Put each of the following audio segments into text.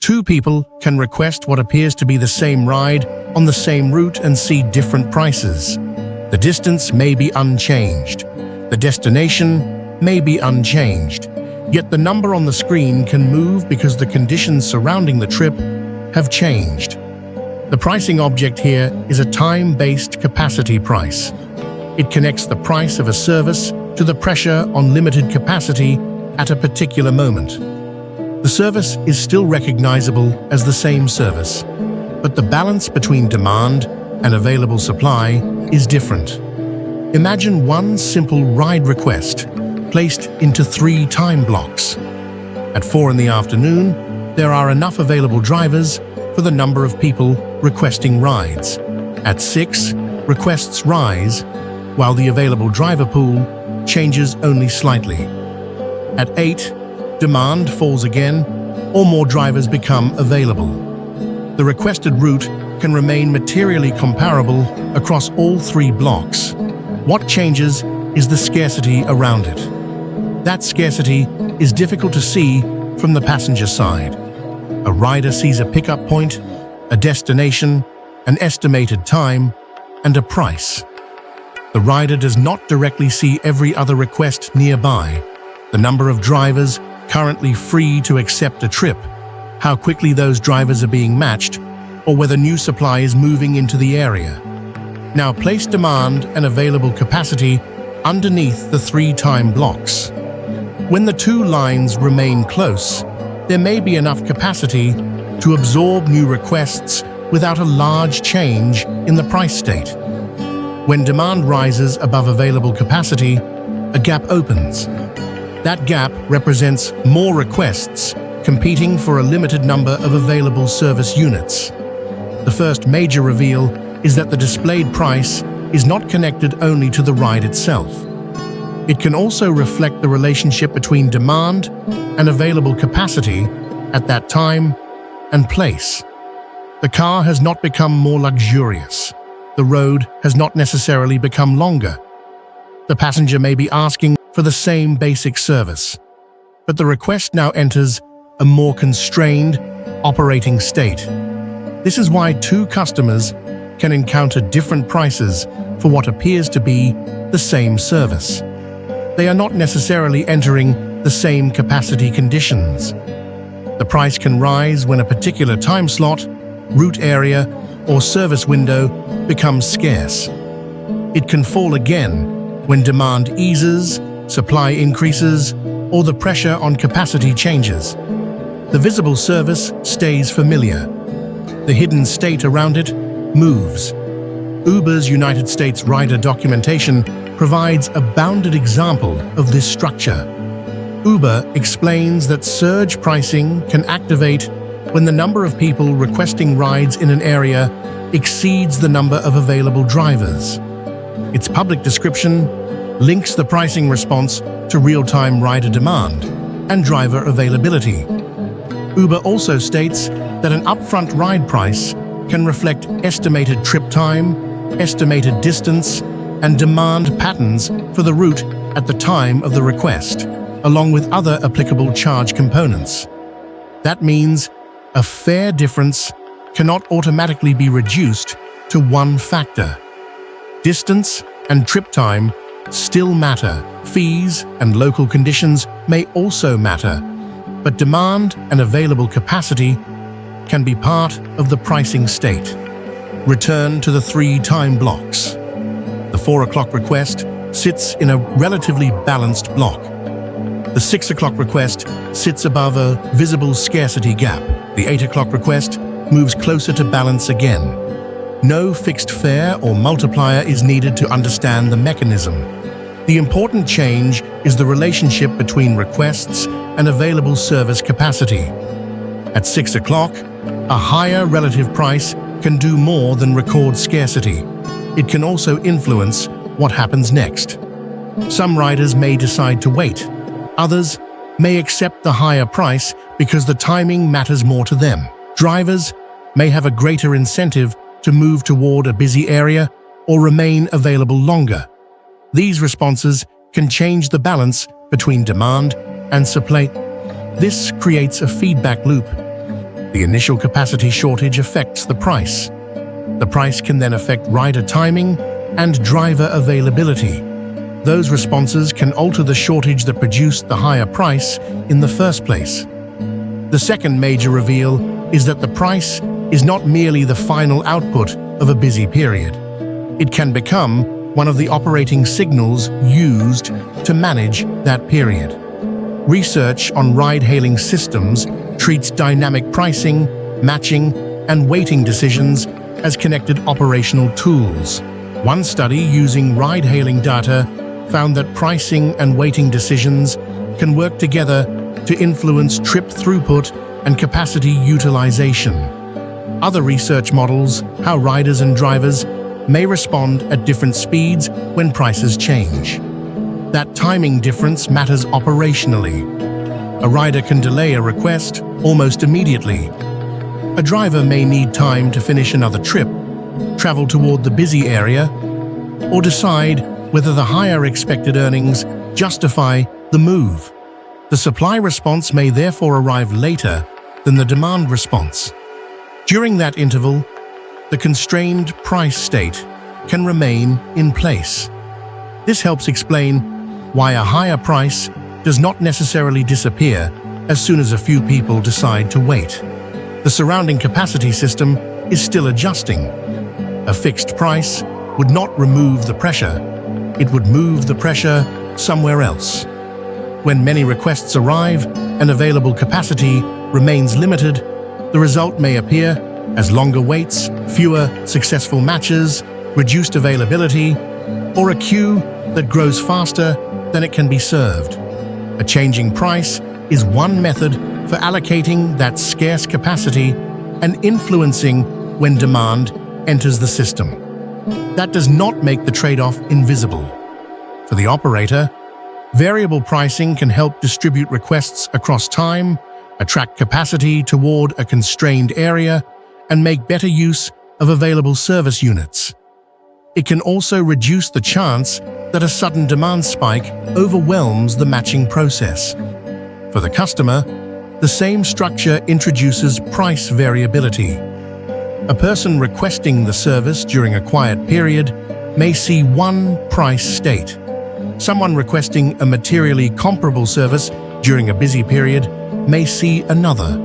Two people can request what appears to be the same ride on the same route and see different prices. The distance may be unchanged. The destination may be unchanged. Yet the number on the screen can move because the conditions surrounding the trip have changed. The pricing object here is a time-based capacity price. It connects the price of a service to the pressure on limited capacity at a particular moment. The service is still recognizable as the same service, but the balance between demand and available supply is different. Imagine one simple ride request placed into 3 time blocks. At 4 in the afternoon, there are enough available drivers for the number of people requesting rides. At 6, requests rise, while the available driver pool changes only slightly. At 8, demand falls again, or more drivers become available. The requested route can remain materially comparable across all 3 blocks. What changes is the scarcity around it. That scarcity is difficult to see from the passenger side. A rider sees a pickup point, a destination, an estimated time, and a price. The rider does not directly see every other request nearby, the number of drivers currently free to accept a trip, how quickly those drivers are being matched, or whether new supply is moving into the area. Now place demand and available capacity underneath the 3 time blocks. When the 2 lines remain close, there may be enough capacity to absorb new requests without a large change in the price state. When demand rises above available capacity, a gap opens. That gap represents more requests competing for a limited number of available service units. The first major reveal is that the displayed price is not connected only to the ride itself. It can also reflect the relationship between demand and available capacity at that time and place. The car has not become more luxurious. The road has not necessarily become longer. The passenger may be asking for the same basic service, but the request now enters a more constrained operating state. This is why 2 customers can encounter different prices for what appears to be the same service. They are not necessarily entering the same capacity conditions. The price can rise when a particular time slot, route area, or service window becomes scarce. It can fall again when demand eases, supply increases, or the pressure on capacity changes. The visible service stays familiar. The hidden state around it moves. Uber's United States rider documentation provides a bounded example of this structure. Uber explains that surge pricing can activate when the number of people requesting rides in an area exceeds the number of available drivers. Its public description links the pricing response to real-time rider demand and driver availability. Uber also states that an upfront ride price can reflect estimated trip time, estimated distance, and demand patterns for the route at the time of the request, along with other applicable charge components. That means a fare difference cannot automatically be reduced to one factor. Distance and trip time still matter. Fees and local conditions may also matter, but demand and available capacity can be part of the pricing state. Return to the 3 time blocks. The 4 o'clock request sits in a relatively balanced block. The 6 o'clock request sits above a visible scarcity gap. The 8 o'clock request moves closer to balance again. No fixed fare or multiplier is needed to understand the mechanism. The important change is the relationship between requests and available service capacity. At 6 o'clock, a higher relative price can do more than record scarcity. It can also influence what happens next. Some riders may decide to wait. Others may accept the higher price because the timing matters more to them. Drivers may have a greater incentive to move toward a busy area or remain available longer. These responses can change the balance between demand and supply. This creates a feedback loop. The initial capacity shortage affects the price. The price can then affect rider timing and driver availability. Those responses can alter the shortage that produced the higher price in the first place. The second major reveal is that the price is not merely the final output of a busy period. It can become one of the operating signals used to manage that period. Research on ride-hailing systems treats dynamic pricing, matching, and waiting decisions as connected operational tools. One study using ride-hailing data found that pricing and waiting decisions can work together to influence trip throughput and capacity utilization. Other research models how riders and drivers may respond at different speeds when prices change. That timing difference matters operationally. A rider can delay a request almost immediately. A driver may need time to finish another trip, travel toward the busy area, or decide whether the higher expected earnings justify the move. The supply response may therefore arrive later than the demand response. During that interval, the constrained price state can remain in place. This helps explain why a higher price does not necessarily disappear as soon as a few people decide to wait. The surrounding capacity system is still adjusting. A fixed price would not remove the pressure. It would move the pressure somewhere else. When many requests arrive and available capacity remains limited, the result may appear as longer waits, fewer successful matches, reduced availability, or a queue that grows faster than it can be served. A changing price is one method for allocating that scarce capacity and influencing when demand enters the system. That does not make the trade-off invisible. For the operator, variable pricing can help distribute requests across time, attract capacity toward a constrained area, and make better use of available service units. It can also reduce the chance that a sudden demand spike overwhelms the matching process. For the customer, the same structure introduces price variability. A person requesting the service during a quiet period may see one price state. Someone requesting a materially comparable service during a busy period may see another.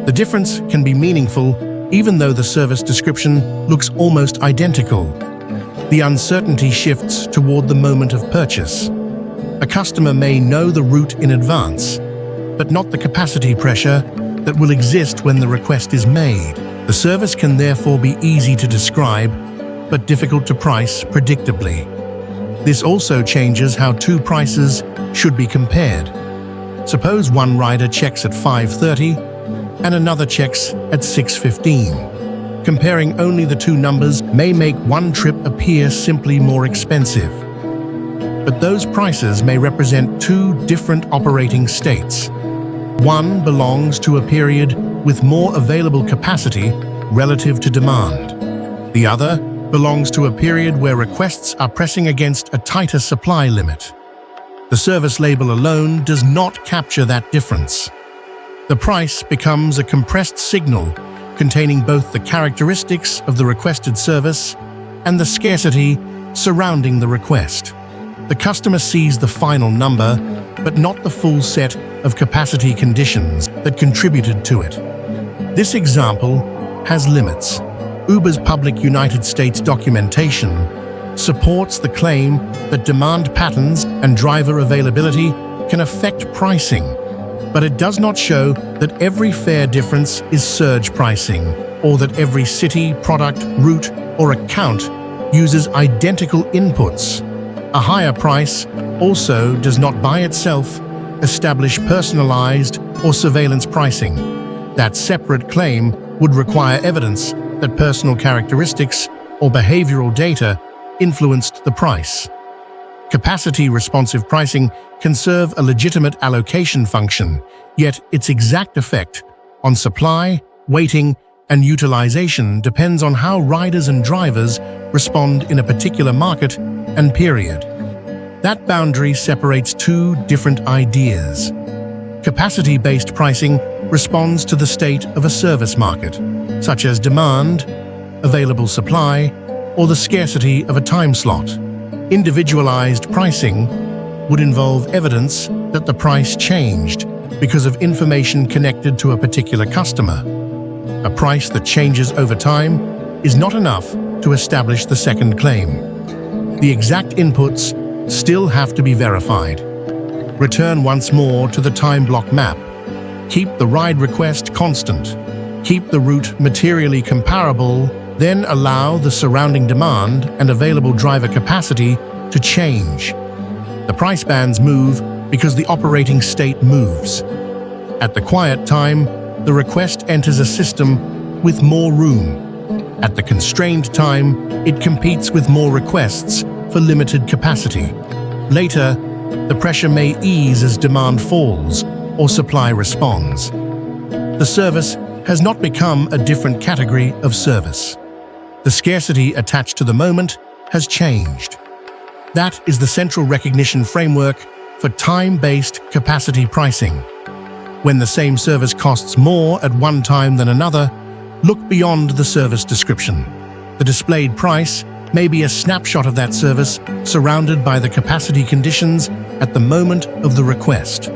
The difference can be meaningful even though the service description looks almost identical. The uncertainty shifts toward the moment of purchase. A customer may know the route in advance, but not the capacity pressure that will exist when the request is made. The service can therefore be easy to describe, but difficult to price predictably. This also changes how two prices should be compared. Suppose one rider checks at 5:30 and another checks at 6:15. Comparing only the two numbers may make one trip appear simply more expensive. But those prices may represent two different operating states. One belongs to a period with more available capacity relative to demand. The other belongs to a period where requests are pressing against a tighter supply limit. The service label alone does not capture that difference. The price becomes a compressed signal containing both the characteristics of the requested service and the scarcity surrounding the request. The customer sees the final number, but not the full set of capacity conditions that contributed to it. This example has limits. Uber's public United States documentation supports the claim that demand patterns and driver availability can affect pricing, but it does not show that every fare difference is surge pricing, or that every city, product, route, or account uses identical inputs. A higher price also does not by itself establish personalized or surveillance pricing. That separate claim would require evidence that personal characteristics or behavioral data influenced the price. Capacity-responsive pricing can serve a legitimate allocation function, yet its exact effect on supply, waiting, and utilization depends on how riders and drivers respond in a particular market and period. That boundary separates two different ideas. Capacity-based pricing responds to the state of a service market, such as demand, available supply, or the scarcity of a time slot. Individualized pricing would involve evidence that the price changed because of information connected to a particular customer. A price that changes over time is not enough to establish the second claim. The exact inputs still have to be verified. Return once more to the time block map. Keep the ride request constant. Keep the route materially comparable, then allow the surrounding demand and available driver capacity to change. The price bands move because the operating state moves. At the quiet time, the request enters a system with more room. At the constrained time, it competes with more requests for limited capacity. Later, the pressure may ease as demand falls or supply responds. The service has not become a different category of service. The scarcity attached to the moment has changed. That is the central recognition framework for time-based capacity pricing. When the same service costs more at one time than another, look beyond the service description. The displayed price may be a snapshot of that service surrounded by the capacity conditions at the moment of the request.